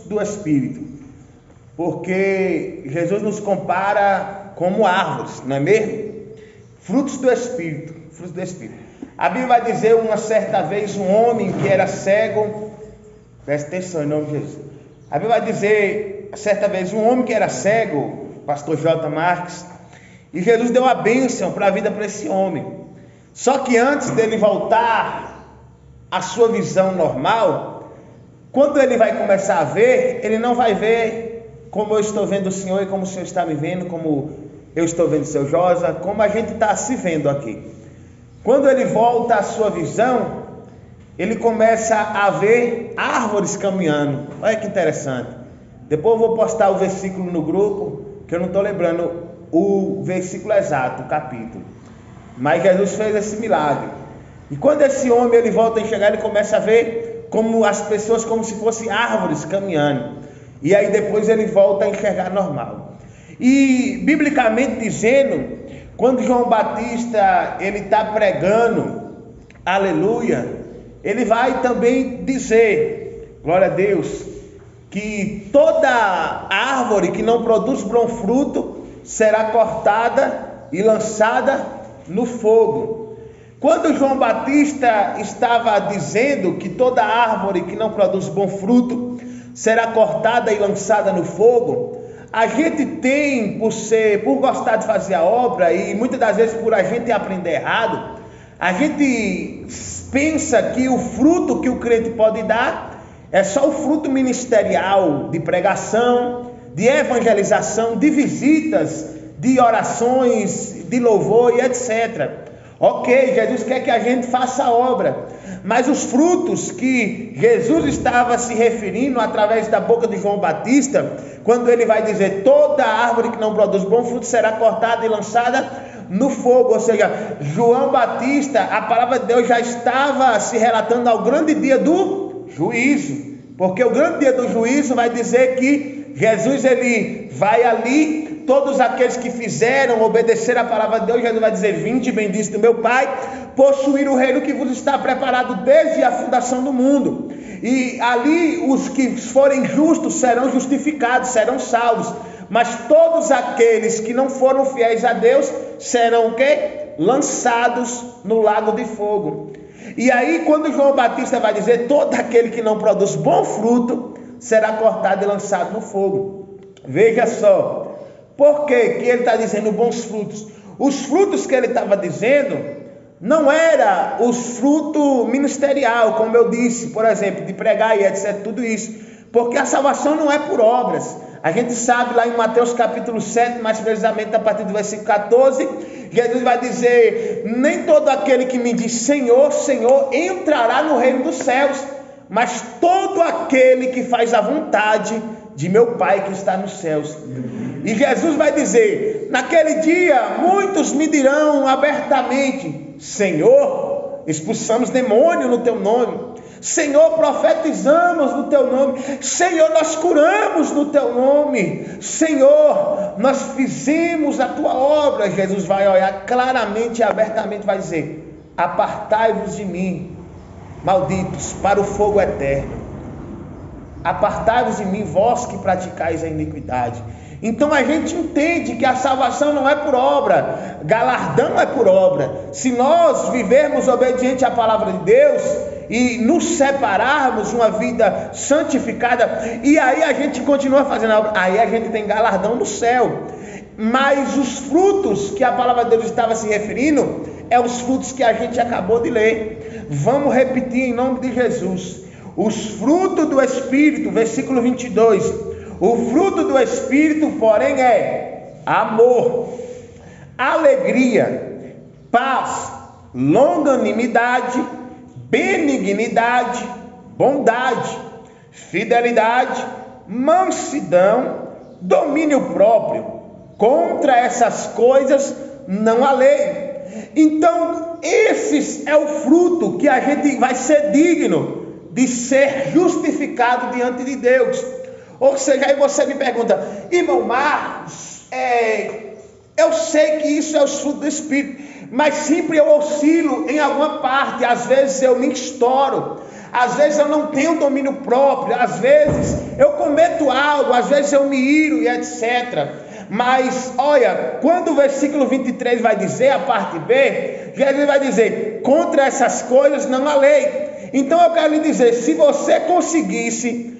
do Espírito, porque Jesus nos compara como árvores, não é mesmo? Frutos do Espírito, frutos do Espírito. A Bíblia vai dizer uma certa vez um homem que era cego, presta atenção em nome de Jesus. A Bíblia vai dizer certa vez um homem que era cego, pastor J. Marques, e Jesus deu a bênção para a vida para esse homem. Só que antes dele voltar à sua visão normal, quando ele vai começar a ver, ele não vai ver como eu estou vendo o Senhor e como o Senhor está me vendo, como eu estou vendo o seu Josa, como a gente está se vendo aqui. Quando ele volta à sua visão, ele começa a ver árvores caminhando. Olha que interessante. Depois eu vou postar o versículo no grupo, que eu não estou lembrando o versículo exato, o capítulo. Mas Jesus fez esse milagre. E quando esse homem ele volta a enxergar, ele começa a ver como as pessoas como se fossem árvores caminhando. E aí depois ele volta a enxergar normal. E biblicamente dizendo, quando João Batista ele está pregando, aleluia, ele vai também dizer, glória a Deus, que toda árvore que não produz bom fruto será cortada e lançada no fogo. Quando João Batista estava dizendo que toda árvore que não produz bom fruto será cortada e lançada no fogo, a gente tem, por gostar de fazer a obra e muitas das vezes por a gente aprender errado, a gente pensa que o fruto que o crente pode dar é só o fruto ministerial de pregação, de evangelização, de visitas, de orações, de louvor e etc. Ok, Jesus quer que a gente faça a obra, mas os frutos que Jesus estava se referindo através da boca de João Batista, quando ele vai dizer toda árvore que não produz bom fruto será cortada e lançada no fogo, ou seja, João Batista, a palavra de Deus já estava se relatando ao grande dia do juízo, porque o grande dia do juízo vai dizer que Jesus ele vai ali, todos aqueles que fizeram, obedecer a palavra de Deus, Jesus vai dizer, vinde bendito do meu Pai, possuir o reino que vos está preparado desde a fundação do mundo. E ali os que forem justos serão justificados, serão salvos. Mas todos aqueles que não foram fiéis a Deus serão o quê? Lançados no lago de fogo. E aí quando João Batista vai dizer, todo aquele que não produz bom fruto será cortado e lançado no fogo. Veja só. Por que ele está dizendo bons frutos? Os frutos que ele estava dizendo não era os frutos ministerial, como eu disse, por exemplo, de pregar e etc, tudo isso. Porque a salvação não é por obras. A gente sabe lá em Mateus capítulo 7, mais precisamente a partir do versículo 14, Jesus vai dizer, nem todo aquele que me diz Senhor, Senhor, entrará no reino dos céus, mas todo aquele que faz a vontade de meu Pai que está nos céus. E Jesus vai dizer, naquele dia, muitos me dirão abertamente, Senhor, expulsamos demônio no teu nome, Senhor, profetizamos no teu nome, Senhor, nós curamos no teu nome, Senhor, nós fizemos a tua obra. Jesus vai olhar claramente e abertamente, vai dizer, apartai-vos de mim, malditos, para o fogo eterno. Apartai-vos de mim, vós que praticais a iniquidade. Então a gente entende que a salvação não é por obra, galardão é por obra. Se nós vivermos obediente à palavra de Deus e nos separarmos uma vida santificada, e aí a gente continua fazendo a obra, aí a gente tem galardão no céu. Mas os frutos que a palavra de Deus estava se referindo é os frutos que a gente acabou de ler. Vamos repetir em nome de Jesus. Os frutos do Espírito, versículo 22. O fruto do Espírito, porém, é amor, alegria, paz, longanimidade, benignidade, bondade, fidelidade, mansidão, domínio próprio. Contra essas coisas não há lei. Então, esse é o fruto que a gente vai ser digno de ser justificado diante de Deus. Ou seja, aí você me pergunta, irmão Marcos, eu sei que isso é o fruto do Espírito, mas sempre eu oscilo em alguma parte, às vezes eu me estouro, às vezes eu não tenho domínio próprio, às vezes eu cometo algo, às vezes eu me iro e etc. Mas olha, quando o versículo 23 vai dizer, a parte B, Jesus vai dizer: contra essas coisas não há lei. Então eu quero lhe dizer, se você conseguisse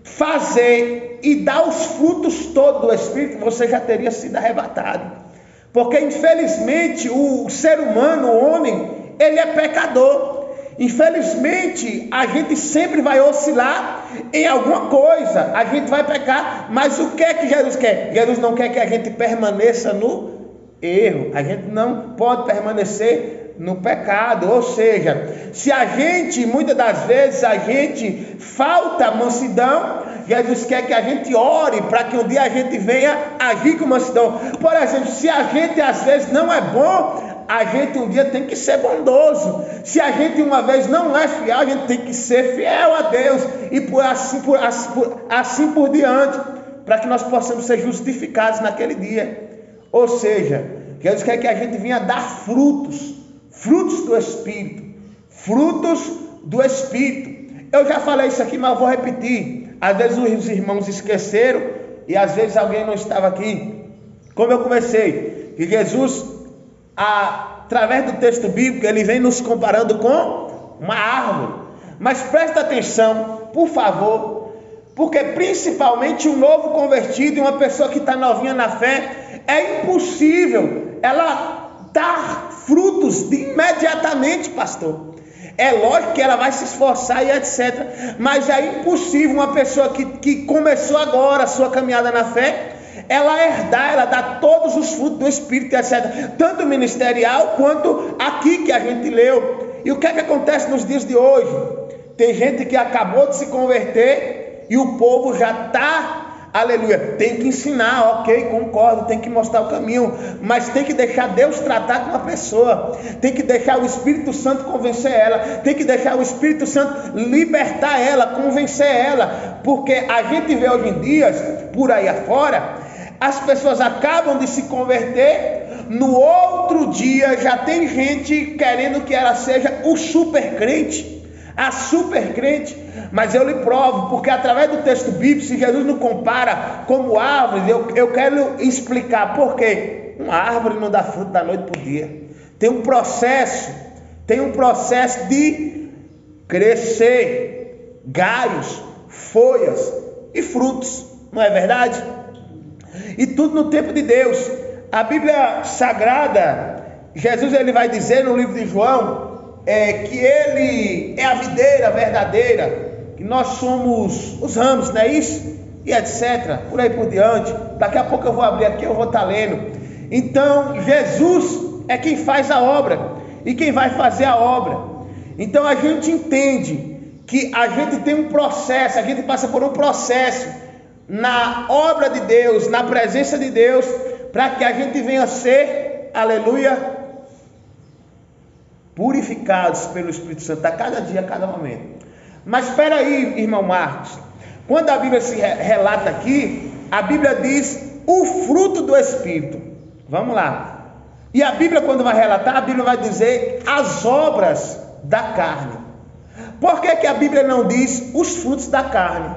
fazer e dar os frutos todos do Espírito, você já teria sido arrebatado. Porque infelizmente o ser humano, o homem, ele é pecador. Infelizmente a gente sempre vai oscilar em alguma coisa, a gente vai pecar. Mas o que é que Jesus quer? Jesus não quer que a gente permaneça no erro. A gente não pode permanecer no pecado. Ou seja, se a gente, muitas das vezes, a gente falta mansidão, Jesus quer que a gente ore para que um dia a gente venha agir com mansidão. Por exemplo, se a gente às vezes não é bom, a gente um dia tem que ser bondoso. Se a gente uma vez não é fiel, a gente tem que ser fiel a Deus. E assim por diante, para que nós possamos ser justificados naquele dia. Ou seja, Jesus quer que a gente venha dar frutos do Espírito. Frutos do Espírito. Eu já falei isso aqui, mas eu vou repetir. Às vezes os irmãos esqueceram e às vezes alguém não estava aqui. Como eu comecei, que Jesus, através do texto bíblico, ele vem nos comparando com uma árvore. Mas presta atenção, por favor, porque principalmente um novo convertido e uma pessoa que está novinha na fé, é impossível ela dar frutos imediatamente, pastor. É lógico que ela vai se esforçar e etc. Mas é impossível uma pessoa que começou agora a sua caminhada na fé, ela herdar, ela dar todos os frutos do Espírito, etc. Tanto ministerial quanto aqui que a gente leu. E o que é que acontece nos dias de hoje? Tem gente que acabou de se converter e o povo já está... Aleluia, tem que ensinar, ok, concordo, tem que mostrar o caminho, mas tem que deixar Deus tratar com a pessoa, tem que deixar o Espírito Santo convencer ela, tem que deixar o Espírito Santo libertar ela, convencer ela, porque a gente vê hoje em dia, por aí afora, as pessoas acabam de se converter, no outro dia já tem gente querendo que ela seja o super crente, a super crente. Mas eu lhe provo, porque através do texto bíblico, se Jesus nos compara como árvores, eu quero explicar por quê. Uma árvore não dá fruto da noite para o dia. Tem um processo de crescer, galhos, folhas e frutos, não é verdade? E tudo no tempo de Deus. A Bíblia Sagrada, Jesus ele vai dizer no livro de João, que ele é a videira verdadeira, que nós somos os ramos, não é isso? E etc, por aí por diante. Daqui a pouco eu vou abrir aqui, eu vou estar lendo. Então Jesus é quem faz a obra e quem vai fazer a obra. Então a gente entende que a gente tem um processo, a gente passa por um processo na obra de Deus, na presença de Deus, para que a gente venha ser, aleluia, purificados pelo Espírito Santo a cada dia, a cada momento. Mas espera aí, irmão Marcos, quando a Bíblia se relata aqui, a Bíblia diz o fruto do Espírito. Vamos lá. E a Bíblia, quando vai relatar, a Bíblia vai dizer as obras da carne. Por que a Bíblia não diz os frutos da carne?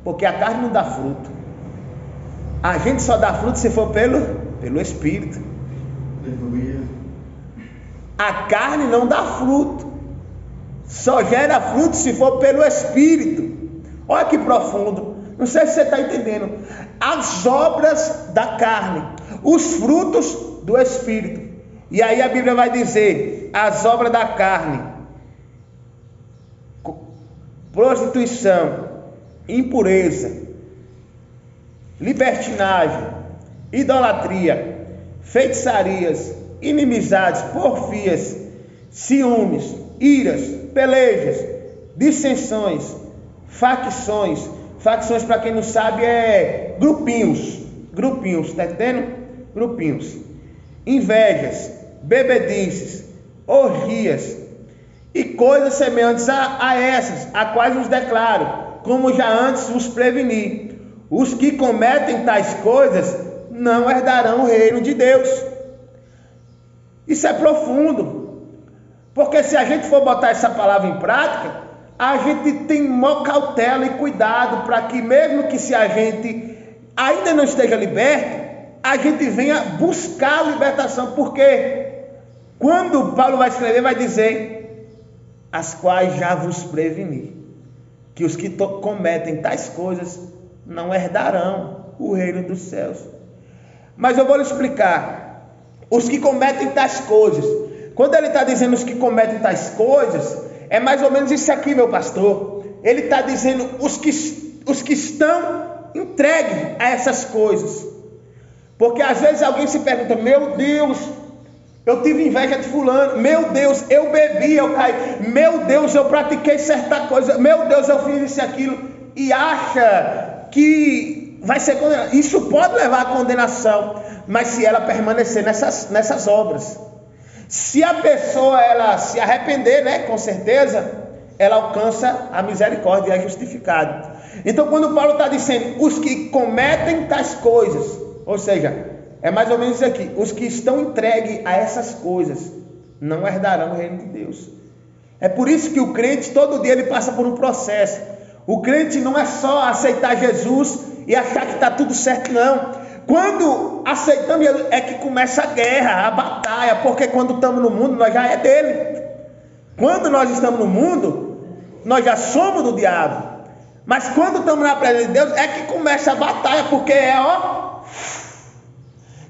Porque a carne não dá fruto. A gente só dá fruto se for pelo Espírito. A carne não dá fruto. Só gera fruto se for pelo Espírito. Olha que profundo. Não sei se você está entendendo. As obras da carne, os frutos do Espírito. E aí a Bíblia vai dizer as obras da carne: prostituição, impureza, libertinagem, idolatria, feitiçarias, inimizades, porfias, ciúmes, iras, pelejas, dissensões, facções. Facções, para quem não sabe, é grupinhos, tá entendendo? Grupinhos. Invejas, bebedices, orgias e coisas semelhantes a essas, a quais os declaro, como já antes vos preveni: os que cometem tais coisas não herdarão o reino de Deus. Isso é profundo, porque se a gente for botar essa palavra em prática, a gente tem maior cautela e cuidado para que, mesmo que se a gente ainda não esteja liberto, a gente venha buscar a libertação, porque quando Paulo vai escrever, vai dizer: as quais já vos preveni, que os que cometem tais coisas não herdarão o reino dos céus. Mas eu vou lhe explicar. Os que cometem tais coisas, quando ele está dizendo os que cometem tais coisas, é mais ou menos isso aqui, meu pastor. Ele está dizendo os que estão entregues a essas coisas. Porque às vezes alguém se pergunta: meu Deus, eu tive inveja de fulano, meu Deus, eu bebi, eu caí, meu Deus, eu pratiquei certa coisa, meu Deus, eu fiz isso e aquilo, e acha que vai ser condenado. Isso pode levar à condenação, mas se ela permanecer nessas obras. Se a pessoa ela se arrepender, né, com certeza, ela alcança a misericórdia e é justificada. Então, quando Paulo está dizendo os que cometem tais coisas, ou seja, é mais ou menos isso aqui: os que estão entregues a essas coisas não herdarão o reino de Deus. É por isso que o crente, todo dia ele passa por um processo. O crente não é só aceitar Jesus e achar que está tudo certo, não. Quando aceitamos Jesus, é que começa a guerra, a batalha, porque quando estamos no mundo, nós já é dele. Quando nós estamos no mundo, nós já somos do diabo. Mas quando estamos na presença de Deus, é que começa a batalha, porque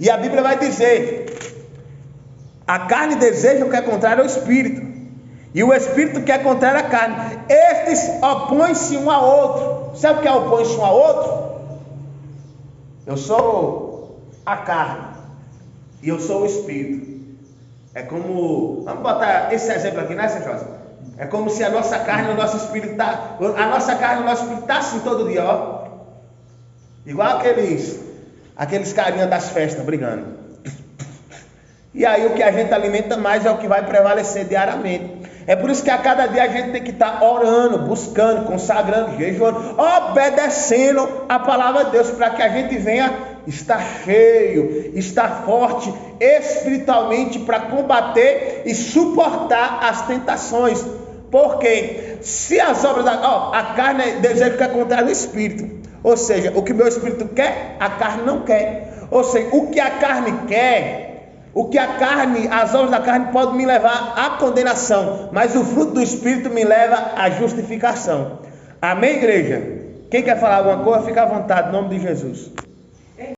e a Bíblia vai dizer: a carne deseja o que é contrário ao Espírito, e o Espírito que é contrário à carne. Estes opõem-se um ao outro. Sabe o que é opõe-se um ao outro? Eu sou a carne e eu sou o Espírito. É como, vamos botar esse exemplo aqui, né, Sr. José? É como se a nossa carne e o nosso espírito a nossa carne e o nosso espírito tá assim todo dia, ó. Igual aqueles carinhas das festas brigando. E aí o que a gente alimenta mais é o que vai prevalecer diariamente. É por isso que a cada dia a gente tem que estar orando, buscando, consagrando, jejuando, obedecendo a palavra de Deus, para que a gente venha estar cheio, estar forte espiritualmente para combater e suportar as tentações. Porque se as obras a carne deseja que é contrário ao Espírito. Ou seja, o que meu espírito quer, a carne não quer. Ou seja, o que a carne quer, as obras da carne podem me levar à condenação, mas o fruto do Espírito me leva à justificação. Amém, igreja? Quem quer falar alguma coisa, fica à vontade, em nome de Jesus.